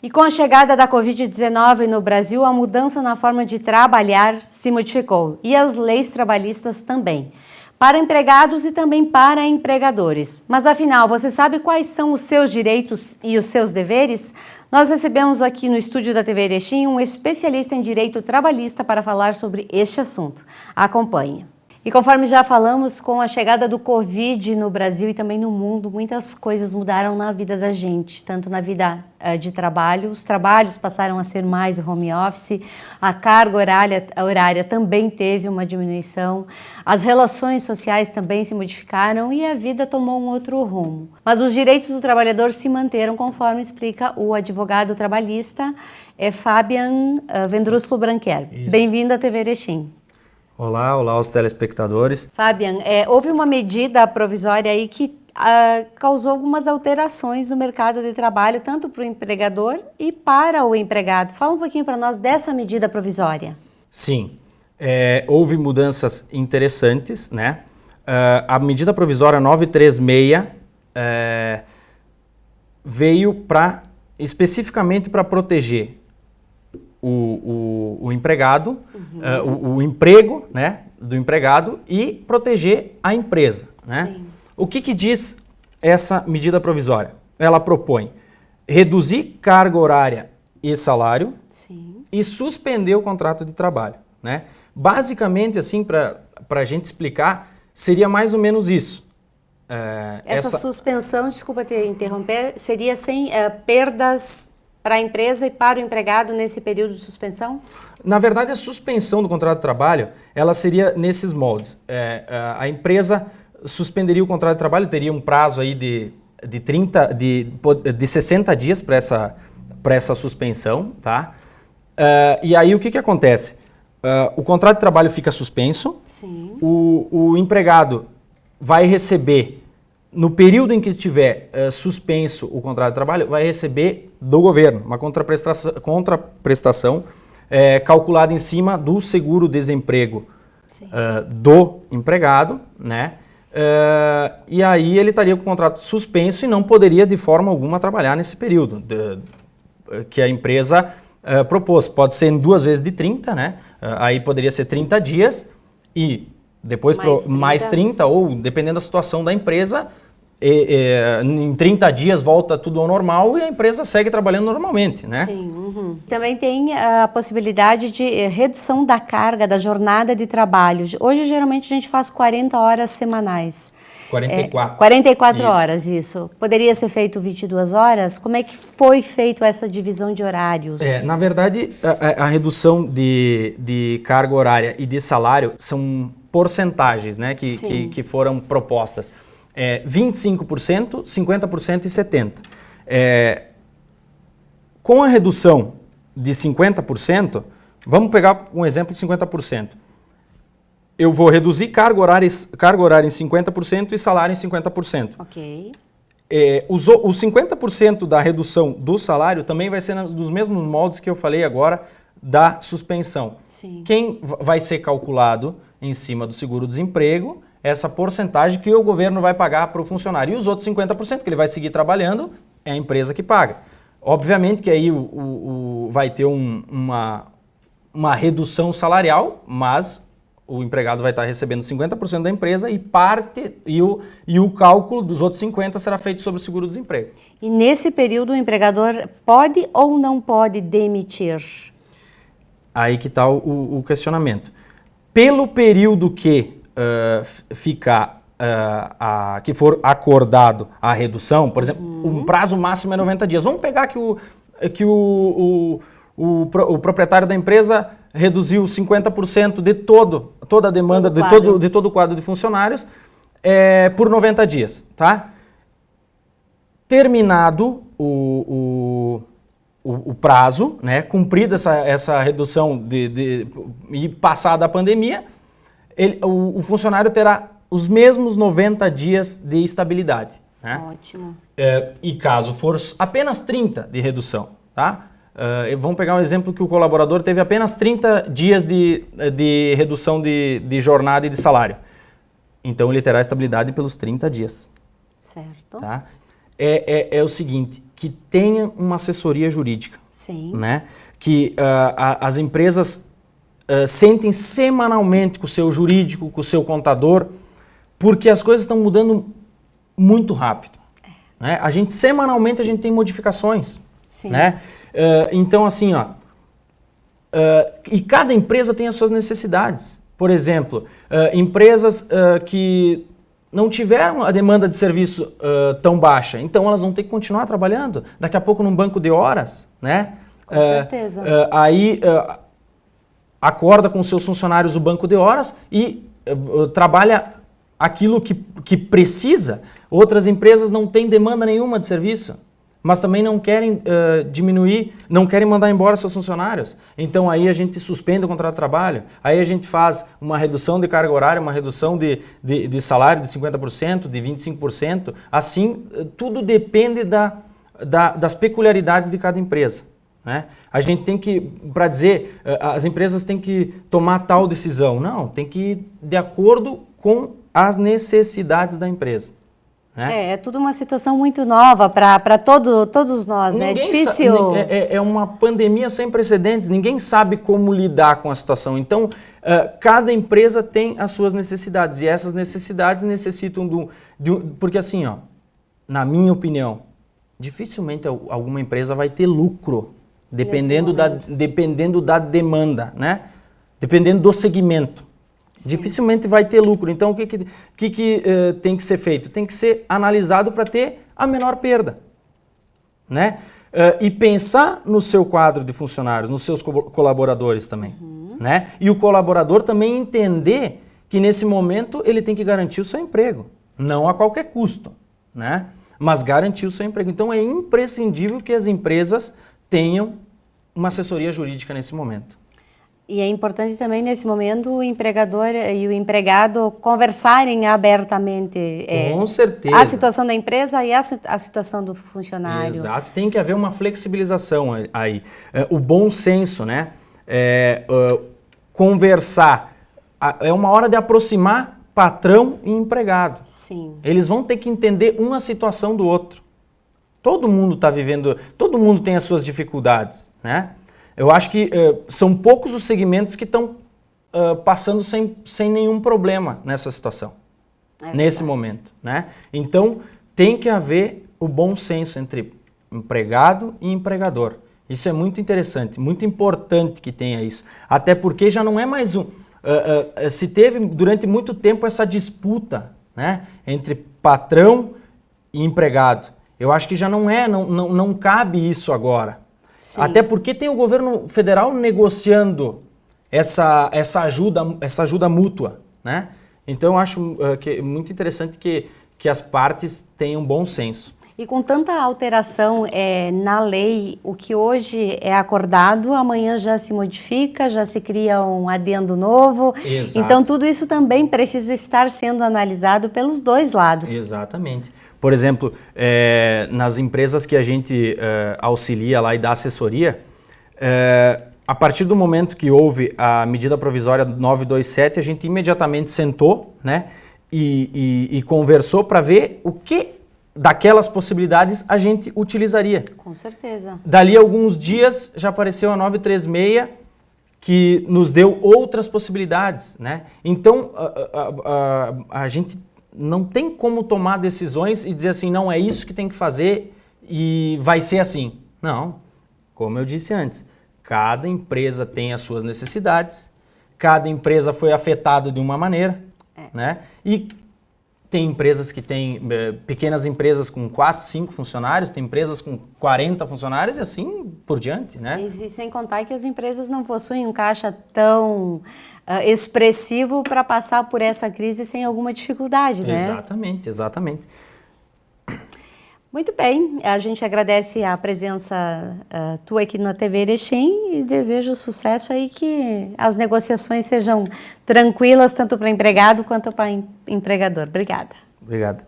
E com a chegada da Covid-19 no Brasil, a mudança na forma de trabalhar se modificou e as leis trabalhistas também, para empregados e também para empregadores. Mas afinal, você sabe quais são os seus direitos e os seus deveres? Nós recebemos aqui no estúdio da TV Erechim um especialista em direito trabalhista para falar sobre este assunto. Acompanhe. E conforme já falamos, com a chegada do Covid no Brasil e também no mundo, muitas coisas mudaram na vida da gente, tanto na vida de trabalho, os trabalhos passaram a ser mais home office, a carga horária também teve uma diminuição, as relações sociais também se modificaram e a vida tomou um outro rumo. Mas os direitos do trabalhador se manteram, conforme explica o advogado trabalhista Fabian Vendrusco Branquer. Bem-vindo à TV Erechim. Olá aos telespectadores. Fabian, houve uma medida provisória aí que causou algumas alterações no mercado de trabalho, tanto para o empregador e para o empregado. Fala um pouquinho para nós dessa medida provisória. Sim, houve mudanças interessantes, né? A medida provisória 936 veio especificamente para proteger o empregado, o emprego, né, do empregado e proteger a empresa, né? Sim. O que diz essa medida provisória? Ela propõe reduzir carga horária e salário. Sim. E suspender o contrato de trabalho, né? Basicamente, assim, para a gente explicar, seria mais ou menos isso. Essa suspensão, desculpa te interromper, seria sem perdas para a empresa e para o empregado nesse período de suspensão? Na verdade, a suspensão do contrato de trabalho, ela seria nesses moldes. A empresa suspenderia o contrato de trabalho, teria um prazo aí de 60 dias para essa suspensão, tá? E aí o que acontece? O contrato de trabalho fica suspenso. Sim. O empregado vai receber, no período em que estiver suspenso o contrato de trabalho, vai receber do governo uma contraprestação calculada em cima do seguro-desemprego do empregado, né? E aí ele estaria com o contrato suspenso e não poderia de forma alguma trabalhar nesse período que a empresa propôs. Pode ser em 2 vezes de 30, né? Aí poderia ser 30 dias e depois mais 30, ou dependendo da situação da empresa, em 30 dias volta tudo ao normal e a empresa segue trabalhando normalmente, né? Sim. Uhum. Também tem a possibilidade de redução da carga, da jornada de trabalho. Hoje, geralmente, a gente faz 40 horas semanais. 44. 44 horas, isso. Poderia ser feito 22 horas? Como é que foi feita essa divisão de horários? Na verdade, a redução de carga horária e de salário são porcentagens, né, que foram propostas. 25%, 50% e 70%. Com a redução de 50%, vamos pegar um exemplo de 50%. Eu vou reduzir carga horária em 50% e salário em 50%. Ok. Os 50% da redução do salário também vai ser dos mesmos moldes que eu falei agora da suspensão. Sim. Quem vai ser calculado em cima do seguro-desemprego, essa porcentagem que o governo vai pagar para o funcionário. E os outros 50% que ele vai seguir trabalhando, é a empresa que paga. Obviamente que aí vai ter uma redução salarial, mas o empregado vai estar recebendo 50% da empresa e o cálculo dos outros 50% será feito sobre o seguro-desemprego. E nesse período o empregador pode ou não pode demitir? Aí que está o questionamento. Pelo período que que for acordado a redução, por exemplo, um prazo máximo é 90 dias. Vamos pegar que o proprietário da empresa reduziu 50% de toda a demanda, de todo o quadro de funcionários por 90 dias, tá? Terminado o prazo, né, cumprida essa redução e passada a pandemia, o funcionário terá os mesmos 90 dias de estabilidade, né? Ótimo. E caso for apenas 30 de redução, tá? Vamos pegar um exemplo que o colaborador teve apenas 30 dias de redução de jornada e de salário. Então ele terá estabilidade pelos 30 dias. Certo. Tá? é o seguinte, que tenha uma assessoria jurídica. Sim. Né? Que as empresas sentem semanalmente com o seu jurídico, com o seu contador, porque as coisas estão mudando muito rápido. Né? Semanalmente a gente tem modificações. Sim. Né? Então, assim, e cada empresa tem as suas necessidades. Por exemplo, empresas que não tiveram a demanda de serviço tão baixa, então elas vão ter que continuar trabalhando. Daqui a pouco num banco de horas, né? Com certeza. Aí acorda com seus funcionários o banco de horas e trabalha aquilo que precisa. Outras empresas não têm demanda nenhuma de serviço, mas também não querem diminuir, não querem mandar embora seus funcionários. Então aí a gente suspende o contrato de trabalho, aí a gente faz uma redução de carga horária, uma redução de salário de 50%, de 25%. Assim, tudo depende das peculiaridades de cada empresa. Né? A gente tem que, para dizer, as empresas têm que tomar tal decisão. Não, tem que ir de acordo com as necessidades da empresa. Né? É tudo uma situação muito nova para todos nós, né? É difícil. É uma pandemia sem precedentes, ninguém sabe como lidar com a situação. Então, cada empresa tem as suas necessidades e essas necessidades necessitam porque assim, na minha opinião, dificilmente alguma empresa vai ter lucro, dependendo da demanda, né? Dependendo do segmento. Sim. Dificilmente vai ter lucro. Então, o que tem que ser feito? Tem que ser analisado para ter a menor perda. Né? E pensar no seu quadro de funcionários, nos seus colaboradores também. Uhum. Né? E o colaborador também entender que nesse momento ele tem que garantir o seu emprego. Não a qualquer custo, né? Mas garantir o seu emprego. Então, é imprescindível que as empresas tenham uma assessoria jurídica nesse momento. E é importante também, nesse momento, o empregador e o empregado conversarem abertamente. Com certeza. A situação da empresa e a situação do funcionário. Exato. Tem que haver uma flexibilização aí. O bom senso, né? Conversar. É uma hora de aproximar patrão e empregado. Sim. Eles vão ter que entender uma situação do outro. Todo mundo está vivendo, todo mundo tem as suas dificuldades, né? Eu acho que são poucos os segmentos que estão passando sem nenhum problema nessa situação, nesse momento, né? Então, tem que haver o bom senso entre empregado e empregador. Isso é muito interessante, muito importante que tenha isso. Até porque já não é mais se teve durante muito tempo essa disputa, né, entre patrão e empregado. Eu acho que já não cabe isso agora. Sim. Até porque tem o governo federal negociando essa ajuda mútua, né? Então eu acho que é muito interessante que as partes tenham bom senso. E com tanta alteração na lei, o que hoje é acordado, amanhã já se modifica, já se cria um adendo novo. Exato. Então tudo isso também precisa estar sendo analisado pelos dois lados. Exatamente. Por exemplo, nas empresas que a gente auxilia lá e dá assessoria, a partir do momento que houve a medida provisória 927, a gente imediatamente sentou, né, e conversou para ver o que daquelas possibilidades a gente utilizaria. Com certeza. Dali a alguns dias já apareceu a 936, que nos deu outras possibilidades, né? Então, a gente não tem como tomar decisões e dizer assim, não, é isso que tem que fazer e vai ser assim. Não, como eu disse antes, cada empresa tem as suas necessidades, cada empresa foi afetada de uma maneira, né? E tem empresas que têm, pequenas empresas com 4, 5 funcionários, tem empresas com 40 funcionários e assim por diante, né? E sem contar que as empresas não possuem um caixa tão expressivo para passar por essa crise sem alguma dificuldade, né? Exatamente, exatamente. Muito bem, a gente agradece a presença tua aqui na TV Erechim e desejo sucesso aí, que as negociações sejam tranquilas tanto para empregado quanto para empregador. Obrigada. Obrigado.